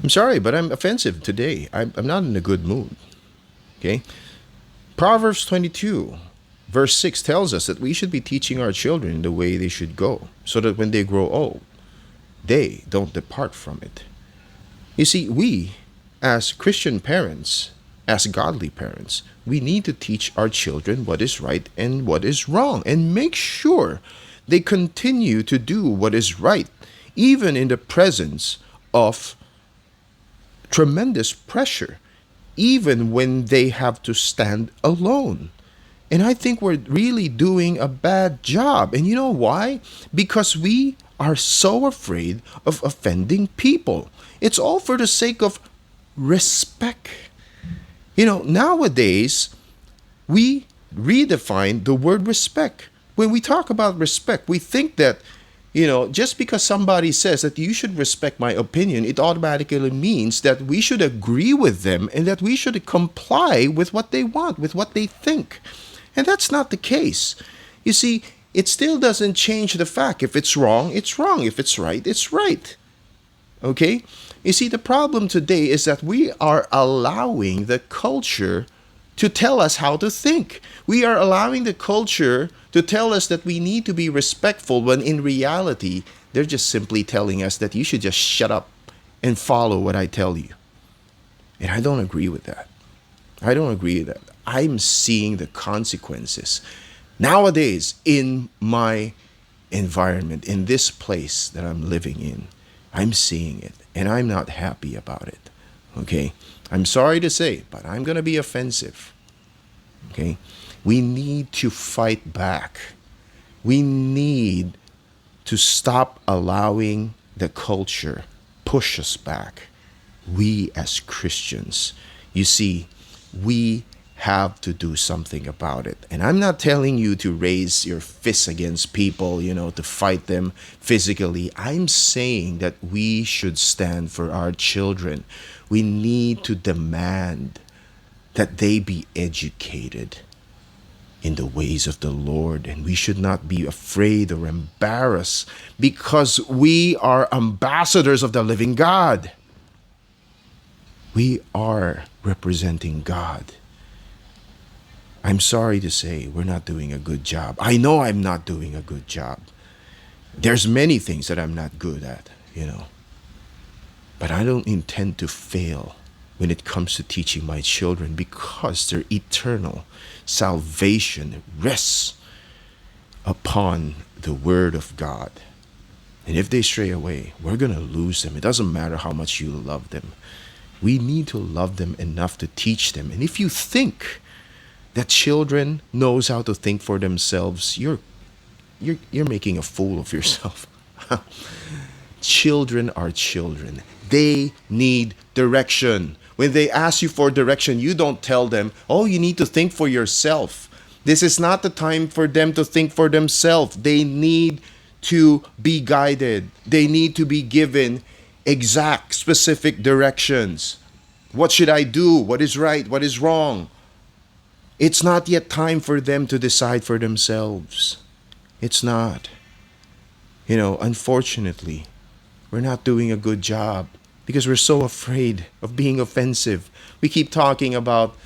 I'm sorry, but I'm offensive today. I'm not in a good mood. Okay? Proverbs 22, verse 6 tells us that we should be teaching our children the way they should go, so that when they grow old, they don't depart from it. You see, we, as Christian parents, as godly parents, we need to teach our children what is right and what is wrong and make sure they continue to do what is right, even in the presence of tremendous pressure, even when they have to stand alone. And I think we're really doing a bad job. And you know why? Because we are so afraid of offending people. It's all for the sake of respect. Nowadays, we redefine the word respect. When we talk about respect, we think that, just because somebody says that you should respect my opinion, it automatically means that we should agree with them and that we should comply with what they want, with what they think. And that's not the case. You see, it still doesn't change the fact if it's wrong, it's wrong. If it's right, it's right. Okay? You see, the problem today is that we are allowing the culture to tell us how to think. We are allowing the culture to tell us that we need to be respectful when in reality, they're just simply telling us that you should just shut up and follow what I tell you. And I don't agree with that. I don't agree with that. I'm seeing the consequences nowadays in my environment, in this place that I'm living in. I'm seeing it and I'm not happy about it. Okay? I'm sorry to say, but I'm going to be offensive. Okay? We need to fight back. We need to stop allowing the culture push us back. We as Christians, you see, we have to do something about it. And I'm not telling you to raise your fists against people, to fight them physically. I'm saying that we should stand for our children. We need to demand that they be educated in the ways of the Lord. And we should not be afraid or embarrassed because we are ambassadors of the living God. We are representing God. I'm sorry to say we're not doing a good job. I know I'm not doing a good job. There's many things that I'm not good at, But I don't intend to fail when it comes to teaching my children because their eternal salvation rests upon the Word of God. And if they stray away, we're going to lose them. It doesn't matter how much you love them. We need to love them enough to teach them. And if you think that children knows how to think for themselves, you're making a fool of yourself. Children are children. They need direction. When they ask you for direction, you don't tell them, "Oh, you need to think for yourself." This is not the time for them to think for themselves. They need to be guided. They need to be given exact, specific directions. What should I do? What is right? What is wrong? It's not yet time for them to decide for themselves. It's not. Unfortunately, we're not doing a good job because we're so afraid of being offensive. We keep talking about,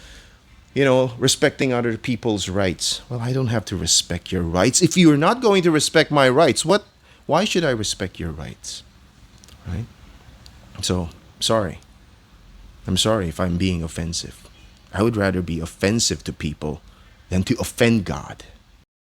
respecting other people's rights. Well, I don't have to respect your rights. If you're not going to respect my rights, why should I respect your rights? Right? So, sorry. I'm sorry if I'm being offensive. I would rather be offensive to people than to offend God.